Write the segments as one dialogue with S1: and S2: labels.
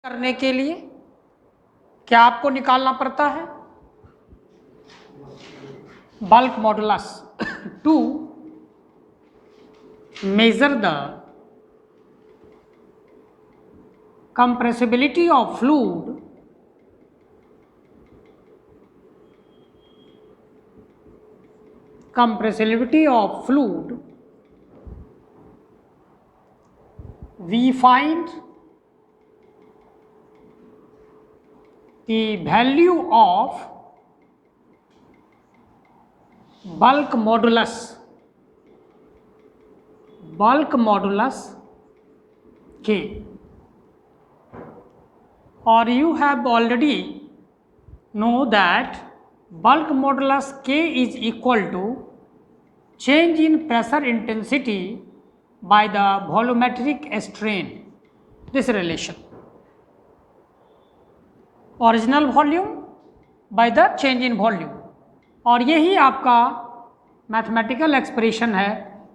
S1: करने के लिए क्या आपको निकालना पड़ता है? Bulk modulus two measure the compressibility of fluid we find the value of bulk modulus K, or you have already know that bulk modulus K is equal to change in pressure intensity by the volumetric strain. This relation, original volume by the change in volume, और यही आपका mathematical expression है,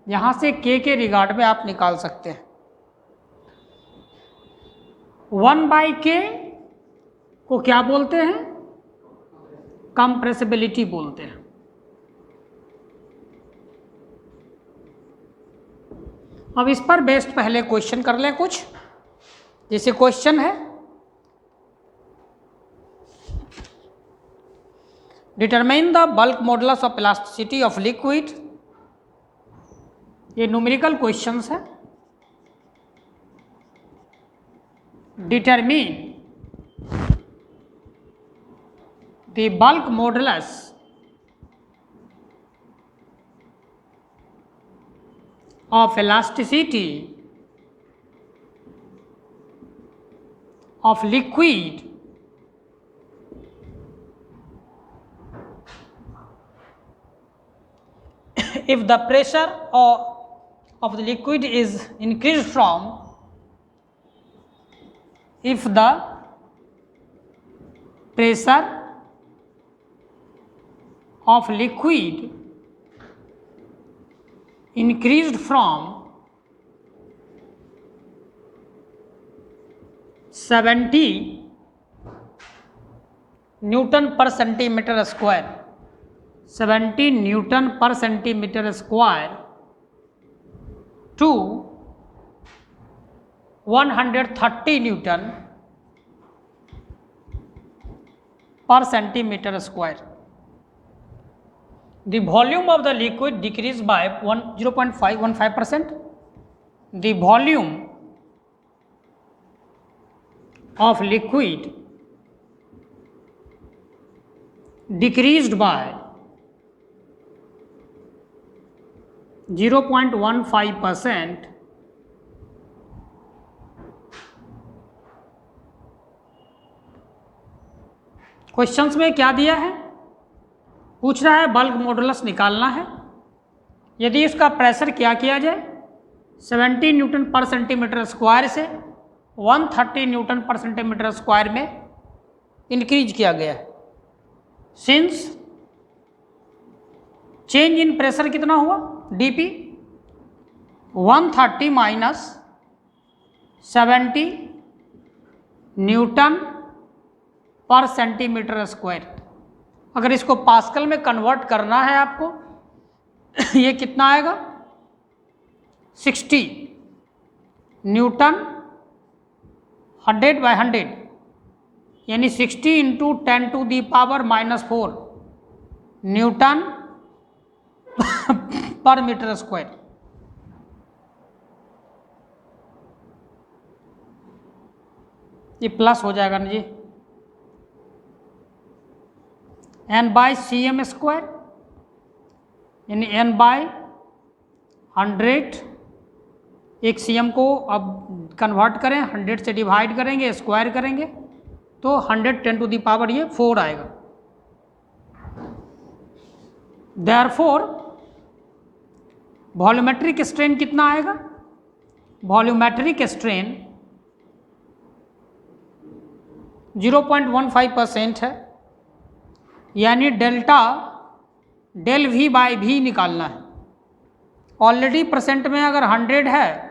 S1: यहाँ से K के regard में आप निकाल सकते हैं। 1/K को क्या बोलते हैं? कंप्रेसिबिलिटी बोलते हैं। अब इस पर बेस्ड पहले क्वेश्चन कर लें कुछ। जैसे क्वेश्चन है, determine the bulk modulus of elasticity of liquid. ये न्यूमेरिकल क्वेश्चंस है। Determine the bulk modulus of elasticity of liquid if the pressure of the liquid is increased from, if the pressure of liquid increased from 70 Newton per centimeter square, 70 Newton per centimeter square to 130 Newton per centimeter square, the volume of the liquid decreased by 0.515%. The volume of liquid decreased by 0.15%. Questions में क्या दिया है? पूछ रहा है bulk modulus निकालना है। यदि इसका प्रेशर क्या किया जाए, 70 न्यूटन पर सेंटीमीटर स्क्वायर से 130 न्यूटन पर सेंटीमीटर स्क्वायर में इंक्रीज किया गया है। सिंस चेंज इन प्रेशर कितना हुआ? DP 130 minus 70 newton per centimetre square. अगर इसको पास्कल में कन्वर्ट करना है आपको ये कितना आएगा? 60 न्यूटन 100/100 यानी 60 into 10⁻⁻⁴ Newton per metre square. ये प्लस हो जाएगा ना जी, n/cm स्क्वायर यानी n/100। एक cm को अब कन्वर्ट करें, 100 से डिवाइड करेंगे, स्क्वायर करेंगे तो 110⁴ आएगा। देयरफॉर वॉल्यूमेट्रिक स्ट्रेन कितना आएगा? वॉल्यूमेट्रिक स्ट्रेन 0.15% है, यानी डेल्टा डेल वी बाई भी निकालना है। ऑलरेडी परसेंट में अगर 100 है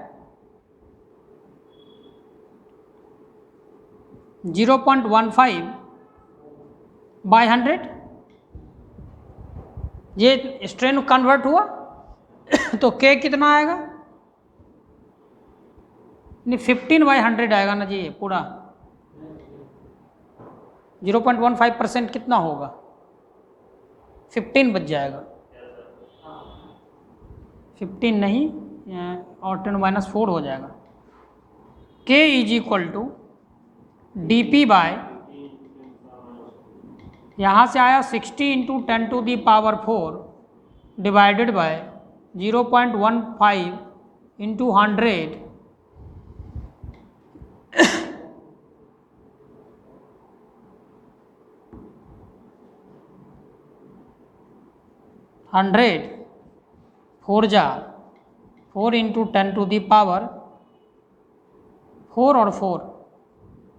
S1: 0.15/100, ये स्ट्रेन कन्वर्ट हुआ तो K कितना आएगा? नहीं 15/100 आएगा ना जी, ये पूरा 0.15% कितना होगा? 15 बच जाएगा, 15 नहीं और 10⁻4 हो जाएगा। K is equal to dP by, यहाँ से आया 60 × 10⁻⁴ डिवाइडेड बाय 0.15 × 100 4 × 10⁻⁴ और 4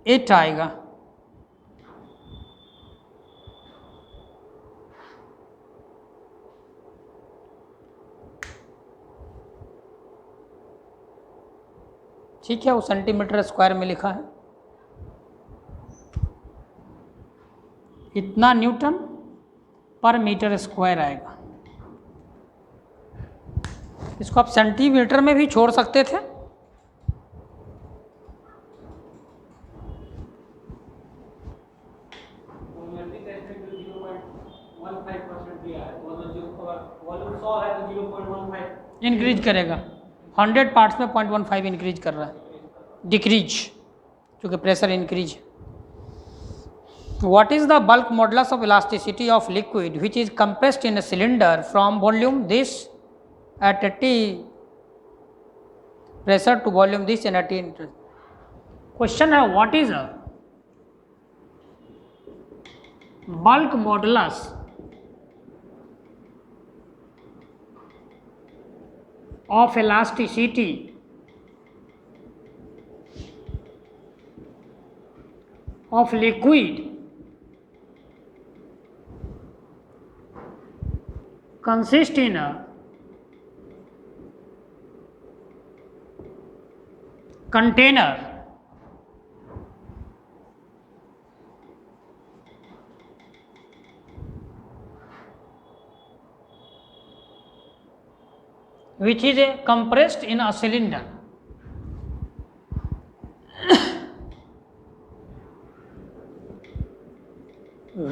S1: 8 आएगा। ठीक है, वो सेंटीमीटर स्क्वायर में लिखा है। इतना न्यूटन पर मीटर स्क्वायर आएगा। इसको आप सेंटीमीटर में भी छोड़ सकते थे, इंक्रीज करेगा 100 पार्ट्स में 0.15 इंक्रीज कर रहा है, डिक्रीज क्योंकि pressure increase. What is the bulk modulus of elasticity of liquid which is compressed in a cylinder from volume this at 80 pressure to volume this and at 80? Question है, what is a bulk modulus of elasticity of liquid consist in a container which is compressed in a cylinder.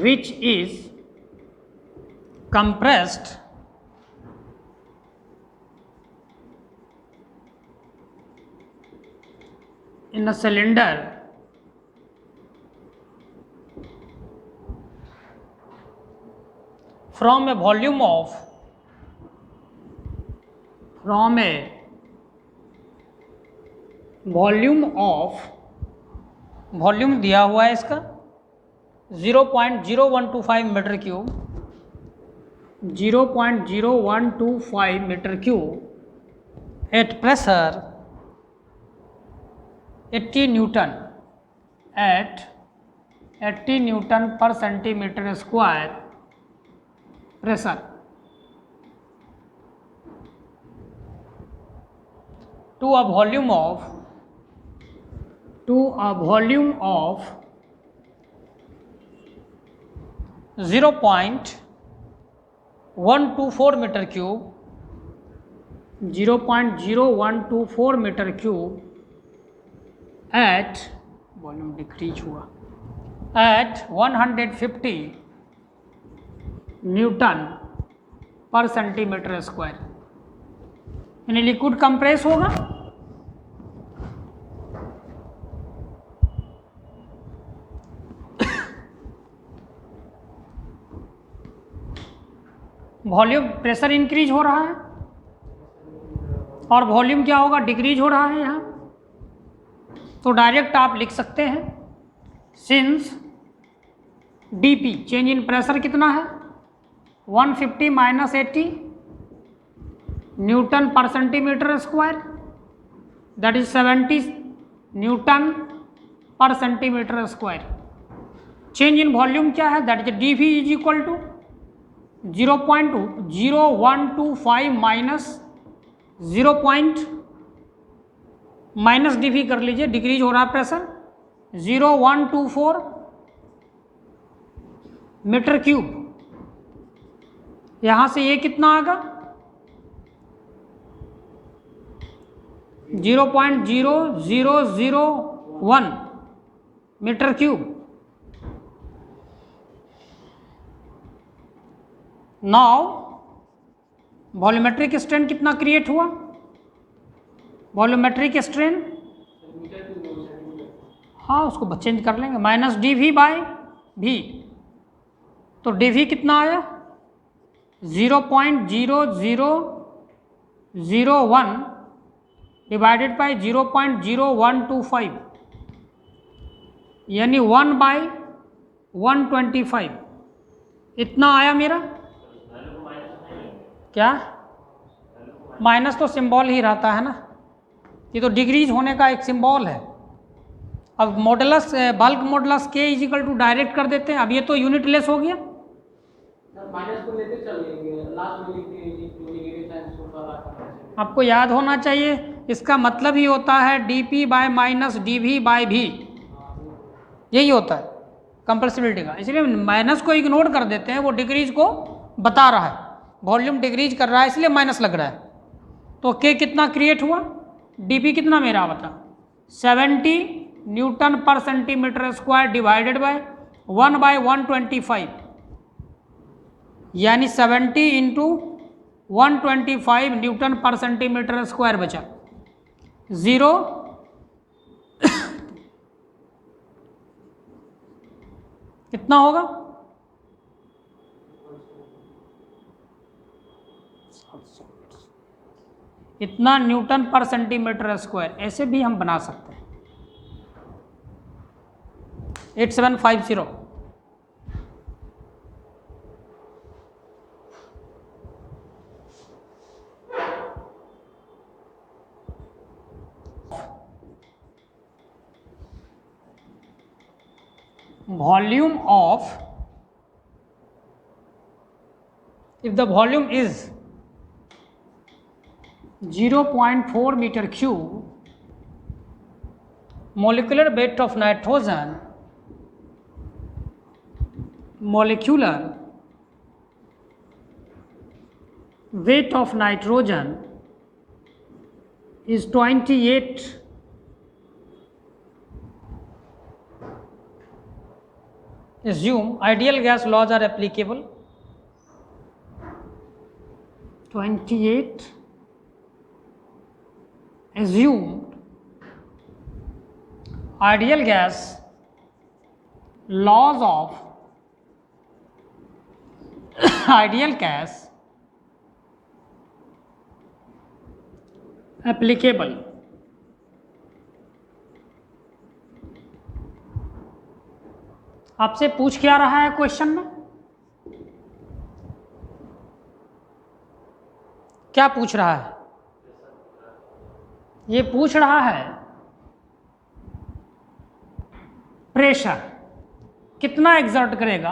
S1: Which is compressed in a cylinder from a volume of volume दिया हुआ है इसका 0.0125 metre cube, 0.0125 metre cube at pressure 80 newton at 80 newton per centimetre square pressure to a volume of 0.124 metre cube, 0.0124 metre cube at, volume decrease हुआ, at 150 newton per centimetre square, यानी liquid compress होगा। Volume pressure increase हो रहा है और volume क्या होगा, decrease हो रहा है यहाँ। तो डायरेक्ट आप लिख सकते हैं since DP change in pressure कितना है 150 - 80 newton per centimetre square, that is 70 newton per centimetre square. Change in volume क्या है, that is DV is equal to 0.0125 minus 0. Minus DV कर लीजिए, डिक्रीज हो रहा है प्रेशर, 0.0124 मीटर क्यूब। यहाँ से ये कितना आएगा 0.0001 metre cube. Now volumetric strain कितना क्रिएट हुआ, वॉल्यूमेट्रिक स्ट्रेन, हाँ उसको चेंज कर लेंगे, माइनस डी वी बाय भी। तो डी वी कितना आया 0.0001 डिवाइडेड बाय 0.0125 यानी 1/125 इतना आया मेरा। क्या माइनस तो सिंबल ही रहता है ना, ये तो डिग्रीज होने का एक सिंबल है। अब मॉडुलस बल्क मॉडुलस के इजिकल टू डायरेक्ट कर देते हैं। अब ये तो यूनिट लेस हो गया,
S2: माइनस को लेते चलेंगे, लास्ट में लिखते हैं डिग्री टाइम्स होगा।
S1: आपको याद होना चाहिए इसका मतलब ही होता है dp by minus dv by v, यही होता है कंपल्सिबिलिटी का। इसलिए माइनस को इग्नोर कर देते हैं, वो डिग्रीज को बता रहा है, वॉल्यूम डिक्रीज कर रहा है इसलिए माइनस लग रहा है। तो के कितना क्रिएट हुआ, dp कितना मेरा बता 70 newton per centimetre square divided by 1/125 यानी 70 into 125 Newton per centimetre square बचा 0 कितना होगा इतना न्यूटन पर सेंटीमीटर स्क्वायर। ऐसे भी हम बना सकते हैं 8750। volume of, if the volume is 0.4 meter cube, molecular weight of nitrogen, molecular weight of nitrogen is 28 assume ideal gas laws are applicable 28 assumed ideal gas laws of ideal gas applicable आपसे पूछ क्या रहा है question में, क्या पूछ रहा है, ये पूछ रहा है प्रेशर कितना एग्जर्ट करेगा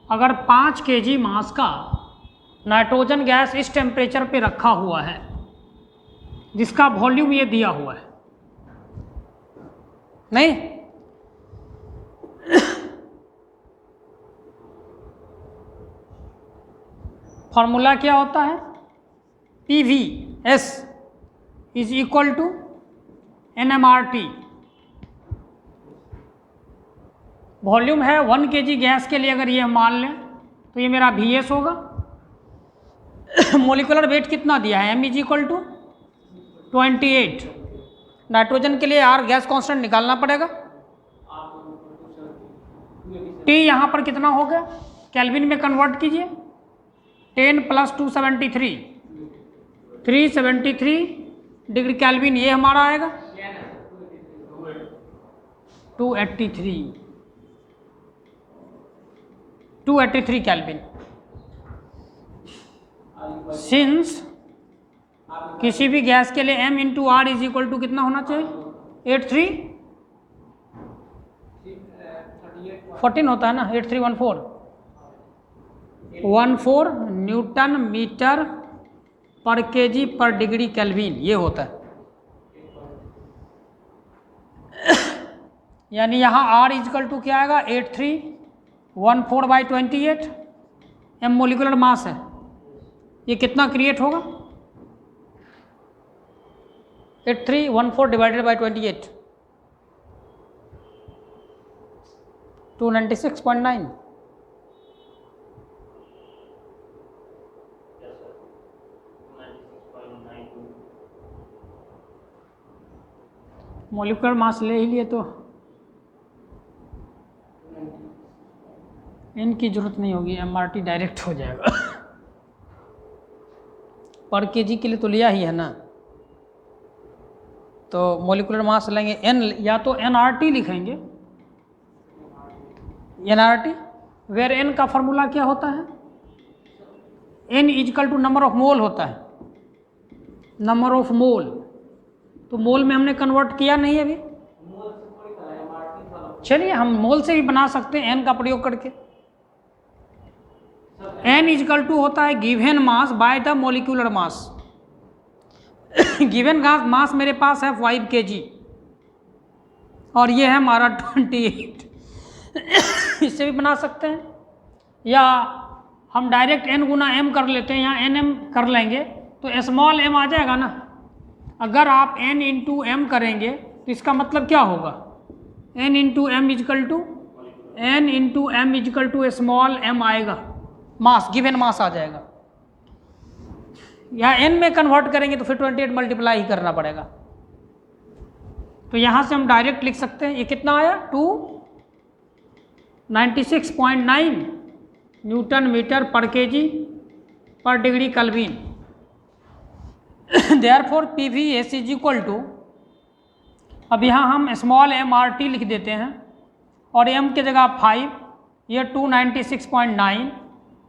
S1: अगर 5 kg मास का नाइट्रोजन गैस इस टेम्परेचर पे रखा हुआ है जिसका वॉल्यूम ये दिया हुआ है। नहीं फॉर्मूला क्या होता है PVS is equal to NMRT। Volume है 1 kg गैस के लिए अगर ये मान लें तो ये मेरा VS होगा। मोलिकुलर वेट कितना दिया है M is equal to 28। Nitrogen के लिए R गैस कांस्टेंट निकालना पड़ेगा। T यहाँ पर कितना हो गया केल्विन में कन्वर्ट कीजिए 10 + 273 373 डिग्री केल्विन ये हमारा आएगा 283 केल्विन। सिंस किसी भी गैस के लिए M × R is equal to कितना होना चाहिए 14 होता है ना 8314 न्यूटन मीटर पर केजी पर डिग्री केल्विन ये होता है। यानी यहाँ R इजकल टू क्या आएगा 8314/28 m मोलिकुलर मास है। ये कितना क्रिएट होगा 8314 डिवाइडेड बाई 28 296.9। मोलिकुलर मास ले ही लिए तो इनकी जरूरत नहीं होगी, MRT डायरेक्ट हो जाएगा। पर केजी के लिए तो लिया ही है ना, तो मोलिकुलर मास लेंगे n, या तो NRT लिखेंगे, NRT वेयर n का फॉर्मूला क्या होता है, n is equal to number of mole होता है, नंबर ऑफ मोल। तो मोल में हमने कन्वर्ट किया नहीं अभी, चलिए हम मोल से भी बना सकते हैं n का प्रयोग करके। n इजकल टू होता है given mass by the molecular mass. Given mass मेरे पास है 5 kg और ये है हमारा 28। इससे भी बना सकते हैं, या हम डायरेक्ट n गुना m कर लेते हैं, यहाँ nm कर लेंगे तो स्मॉल m आ जाएगा ना। अगर आप n इंटू एम करेंगे तो इसका मतलब क्या होगा, n into M is equal to n into M is equal to small m आएगा, मास गिवन मास आ जाएगा। या n में कन्वर्ट करेंगे तो फिर 28 मल्टीप्लाई ही करना पड़ेगा। तो यहाँ से हम डायरेक्ट लिख सकते हैं, ये कितना आया 296.9 न्यूटन मीटर पर केजी पर degree Kelvin. Therefore PV is equal to, अब यहाँ हम स्मॉल MRT लिख देते हैं और m की जगह 5, ये 296.9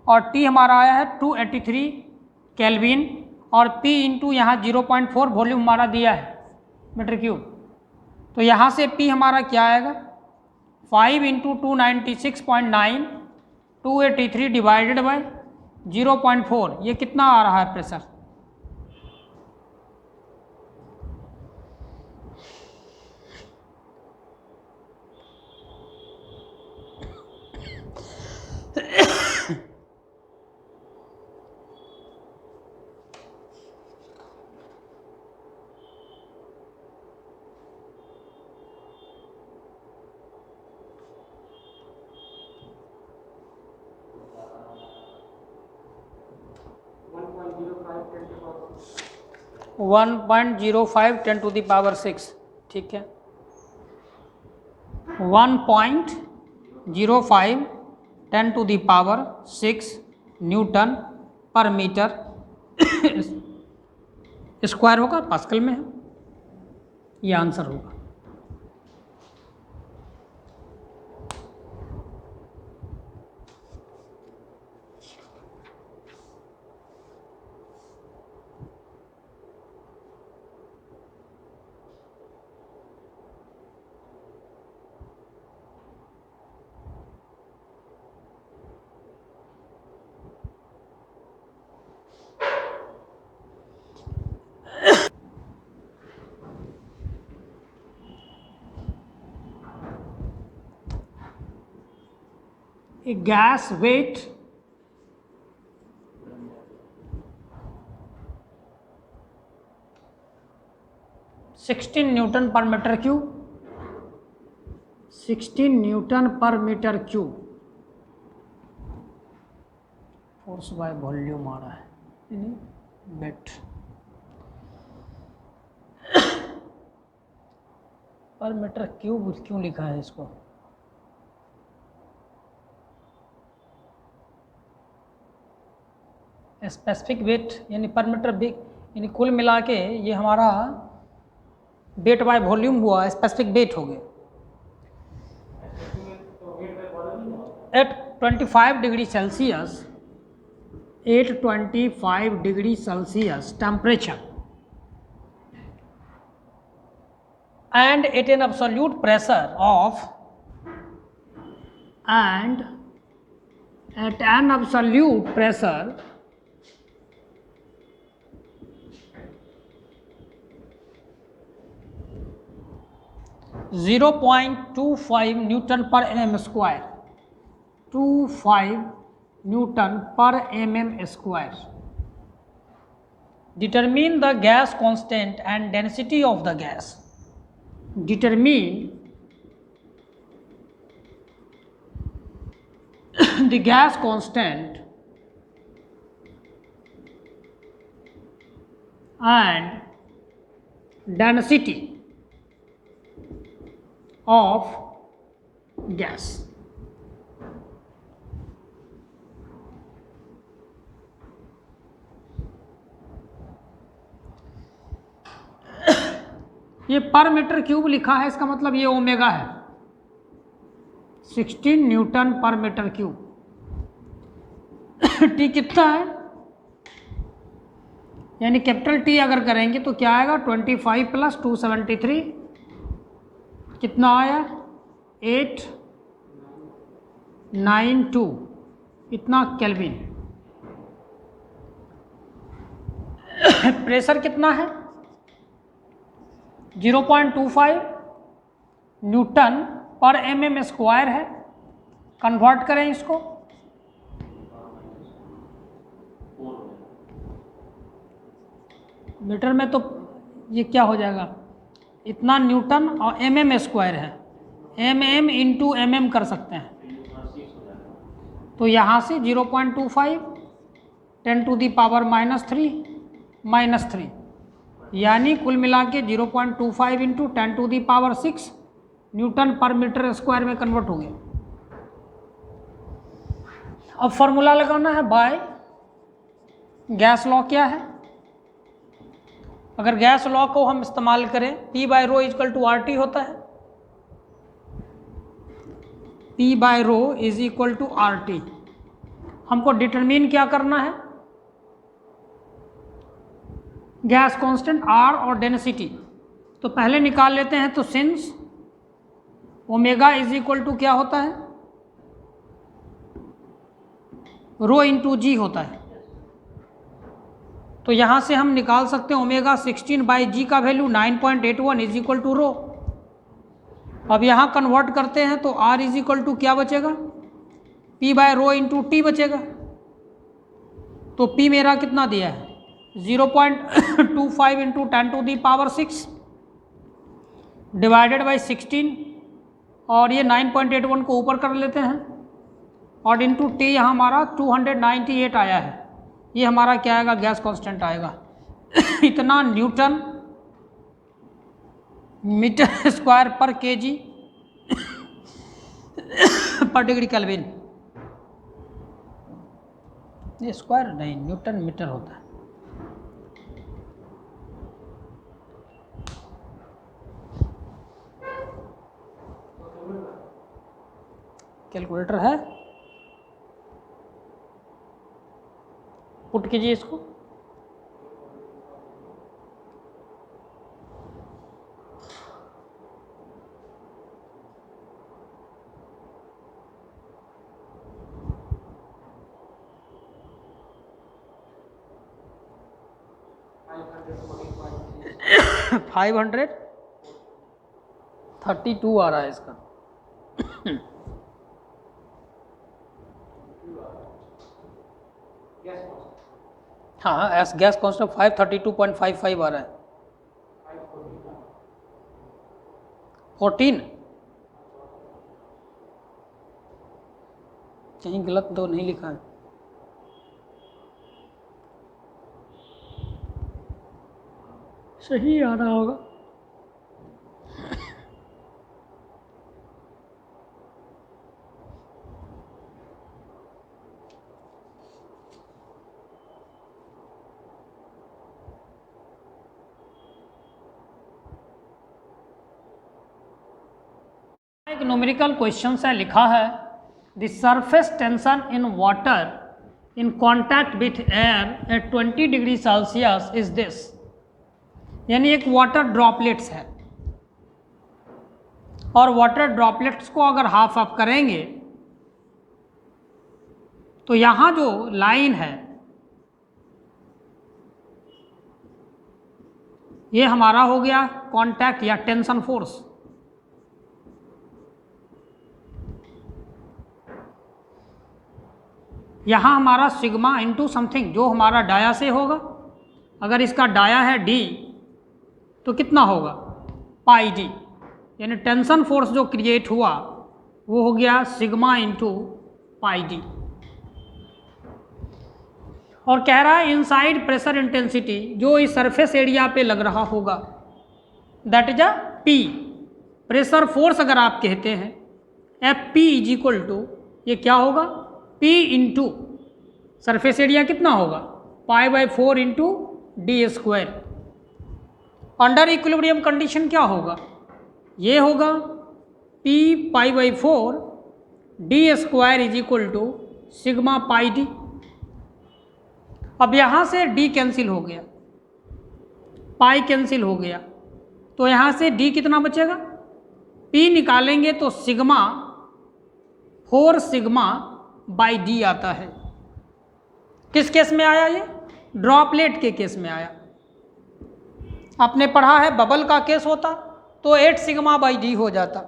S1: और T हमारा आया है 283 केल्विन और P इंटू यहाँ 0.4 वॉल्यूम हमारा दिया है मीटर क्यूब। तो यहाँ से P हमारा क्या आएगा 5 इंटू 296.9 283 डिवाइडेड बाई 0.4, ये कितना आ रहा है pressure, one 1.05 10 to the power 6, ठीक है 1.05 10 to the power 6 newton per metre square होगा, पास्कल में है, ये आंसर होगा। A gas weight (16 newton per metre cube) 16 newton per metre cube force by volume आ रहा है, वेट पर मीटर क्यूब क्यों लिखा है इसको, स्पेसिफिक वेट यानी पर मीटर बिग, यानी कुल मिला के ये हमारा वेट बाय वॉल्यूम हुआ, स्पेसिफिक वेट हो गए। At 25 degree Celsius, 825 degree Celsius temperature and at an absolute pressure of 0.25 newton पर एम स्क्वायर, 25 न्यूटन पर mm square. Determine the gas constant and density of the gas. Determine the gas constant and density of gas. ये पर metre cube लिखा है, इसका मतलब ये omega है, 16 newton per metre cube. T कितना है, यानी कैपिटल टी अगर करेंगे तो क्या आएगा, 25 + 273 कितना आया, 892 इतना केल्विन. प्रेशर कितना है, 0.25 न्यूटन पर mm स्क्वायर है. कन्वर्ट करें इसको, मीटर में तो ये क्या हो जाएगा, इतना न्यूटन और mm स्क्वायर है, mm इंटू mm कर सकते हैं. तो यहाँ से 0.25 10⁻³ यानी कुल मिला के 0.25 into 10⁶ Newton per metre square में कन्वर्ट हो गया. अब फॉर्मूला लगाना है बाय गैस लॉ. क्या है, अगर गैस लॉ को हम इस्तेमाल करें, P/ρ = RT होता है, P/ρ = RT. हमको डिटरमिन क्या करना है, गैस कांस्टेंट R और डेंसिटी. तो पहले निकाल लेते हैं. तो सिंस ओमेगा = क्या होता है, ρ × G होता है. तो यहाँ से हम निकाल सकते हैं ओमेगा 16/G का वैल्यू 9.81 = ρ. अब यहाँ कन्वर्ट करते हैं तो R = क्या बचेगा, P/ρ × T बचेगा. तो P मेरा कितना दिया है, 0.25 × 10⁶ डिवाइडेड बाई 16 और ये 9.81 को ऊपर कर लेते हैं और इंटू T यहाँ हमारा 298 आया है. ये हमारा क्या आएगा, गैस कांस्टेंट आएगा. इतना न्यूटन मीटर स्क्वायर पर kg पर डिग्री केल्विन. ये स्क्वायर नहीं, न्यूटन मीटर होता है. कैलकुलेटर है, पुट कीजिए इसको. $532 आ रहा है इसका. हाँ, एस गैस कांस्टेंट 532.55 आ रहा है. 14 कहीं गलत तो नहीं लिखा है. सही आ रहा होगा. एक न्यूमेरिकल क्वेश्चन है, लिखा है the surface tension in water in contact with air at 20 degree Celsius is this. यानी एक वाटर ड्रॉपलेट्स है और वाटर ड्रॉपलेट्स को अगर हाफ ऑफ करेंगे तो यहाँ जो लाइन है ये हमारा हो गया कांटेक्ट या टेंशन फोर्स. यहाँ हमारा सिग्मा इंटू समथिंग जो हमारा डाया से होगा, अगर इसका डाया है डी तो कितना होगा पाई डी, यानी टेंशन फोर्स जो क्रिएट हुआ वो हो गया सिग्मा इंटू पाई डी। और कह रहा है इनसाइड प्रेशर इंटेंसिटी जो इस सरफेस एरिया पे लग रहा होगा that is a P. Pressure force अगर आप कहते हैं F P is equal to, ये क्या होगा P इंटू सरफेस एरिया कितना होगा π/4 into D square. Under equilibrium condition क्या होगा, ये होगा P π/4 D square is equal to sigma pi D. अब यहाँ से D कैंसिल हो गया, पाई कैंसिल हो गया, तो यहाँ से D कितना बचेगा, P निकालेंगे तो सिग्मा 4 सिग्मा बाई डी आता है। किस केस में आया ये, ड्रॉपलेट के केस में आया। आपने पढ़ा है बबल का केस होता तो 8 सिग्मा बाई डी हो जाता,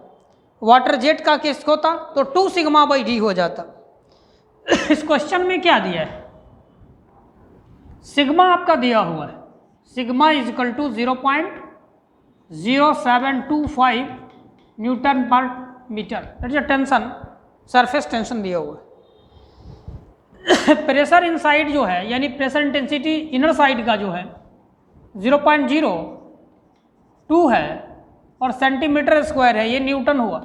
S1: वाटर जेट का केस होता तो 2 सिग्मा बाई डी हो जाता। इस क्वेश्चन में क्या दिया है, सिग्मा आपका दिया हुआ है, sigma is equal to 0.0725 newton per metre, that is tension, surface tension दिया हुआ है। प्रेशर इनसाइड जो है यानी प्रेशर इंटेंसिटी इनर साइड का जो है 0.02 है और सेंटीमीटर स्क्वायर है, ये न्यूटन हुआ।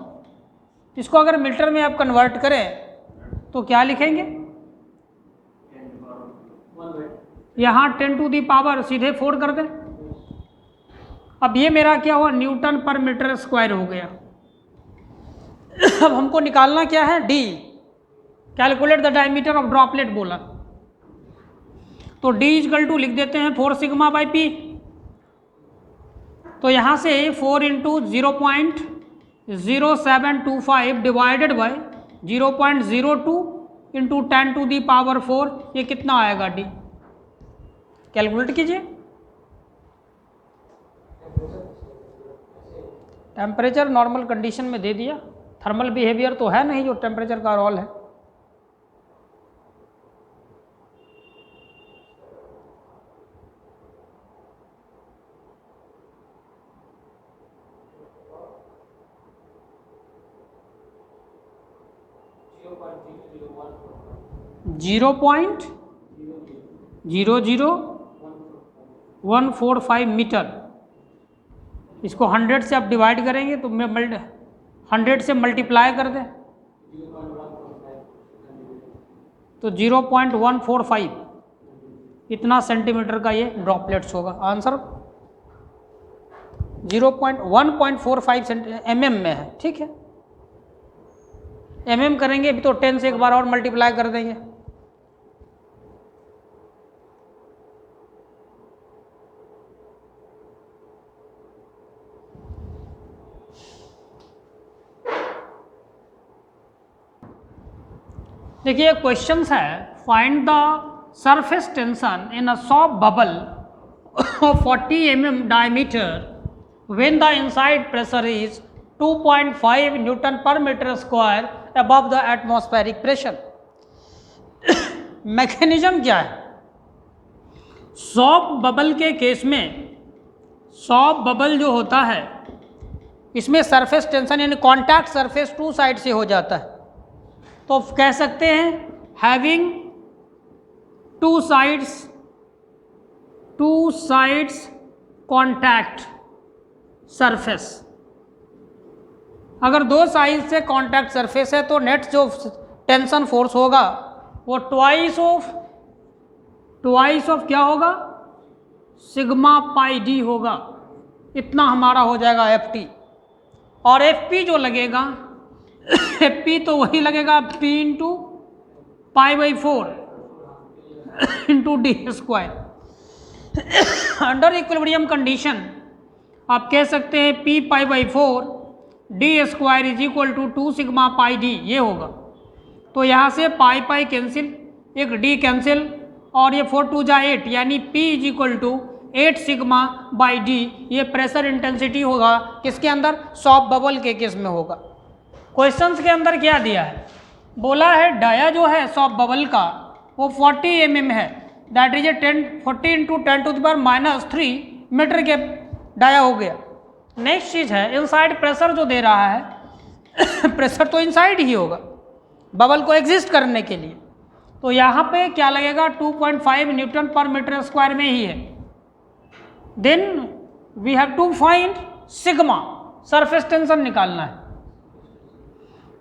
S1: इसको अगर मीटर में आप कन्वर्ट करें तो क्या लिखेंगे, यहाँ 10 टू दी पावर सीधे 4 कर दें। अब ये मेरा क्या हुआ न्यूटन पर मीटर स्क्वायर हो गया। अब हमको निकालना क्या है D, calculate the diameter of droplet बोला, तो डी इजकल टू लिख देते हैं 4 सिग्मा बाई पी। तो यहाँ से 4 into 0.0725 divided by 0.02 into 10 to the power 4, ये कितना आएगा डी, कैलकुलेट कीजिए। टेम्परेचर नॉर्मल कंडीशन में दे दिया, थर्मल बिहेवियर तो है नहीं जो टेम्परेचर का रोल है। Zero point 00145 metre. इसको 100 से आप डिवाइड करेंगे तो मैं 100 से मल्टीप्लाई कर दें तो 0.145 इतना सेंटीमीटर का ये ड्रॉपलेट्स होगा। आंसर 1.45 mm में है, ठीक है। mm करेंगे अभी तो 10 से एक बार और मल्टीप्लाई कर देंगे। देखिए क्वेश्चन है, find the surface tension in a soft bubble of 40 mm diameter when the inside pressure is 2.5 newton per metre square above the atmospheric pressure. Mechanism क्या है, सॉफ्ट बबल के केस में, सॉफ्ट बबल जो होता है इसमें surface tension यानी contact surface 2 side से हो जाता है, तो कह सकते हैं हैविंग 2 साइड्स कॉन्टैक्ट सरफेस। अगर 2 साइड से कॉन्टैक्ट सरफेस है तो नेट जो टेंशन फोर्स होगा वो ट्वाइस ऑफ क्या होगा सिग्मा पाई डी होगा, इतना हमारा हो जाएगा एफ टी। और एफ पी जो लगेगा एफ पी तो वही लगेगा P into π/4 into D square. Under equilibrium condition आप कह सकते हैं P π/4 D square is equal to 2 sigma pi D, ये होगा। तो यहाँ से पाई पाई कैंसिल, एक डी कैंसिल और ये 4 2 जा 8 यानी P is equal to 8 sigma by D. ये प्रेशर इंटेंसिटी होगा किसके अंदर, सॉफ्ट बबल के केस में होगा। क्वेश्चंस के अंदर क्या दिया है, बोला है डाया जो है सॉफ्ट बबल का वो 40 mm है, that is a 40 into 10⁻³ metre के डाया हो गया। नेक्स्ट चीज़ है इनसाइड प्रेशर जो दे रहा है प्रेशर तो इनसाइड ही होगा बबल को एग्जिस्ट करने के लिए, तो यहाँ पे क्या लगेगा 2.5 न्यूटन पर मीटर स्क्वायर में ही है। Then we have to find sigma, surface tension निकालना है।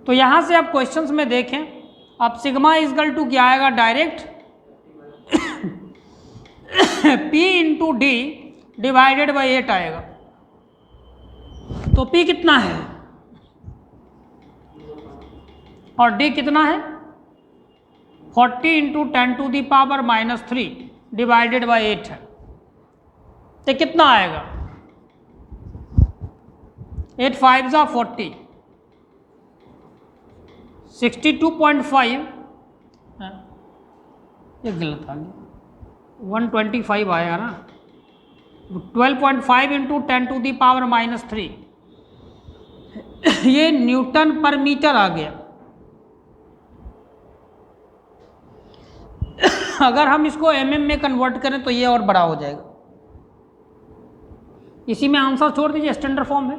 S1: तो यहाँ से आप क्वेश्चंस में देखें, अब सिग्मा इजकल टू क्या आएगा, direct P into D divided by 8 आएगा। तो P कितना है और D कितना है, 40 इंटू 10⁻³ डिवाइडेड बाई 8 है। तो कितना आएगा, 8 5 जा 40, 62.5, ये गलत आ गया, 125 आएगा ना। 12.5 इंटू 10⁻³ ये न्यूटन पर मीटर आ गया। अगर हम इसको mm में कन्वर्ट करें तो ये और बड़ा हो जाएगा। इसी में आंसर छोड़ दीजिए, स्टैंडर्ड फॉर्म है।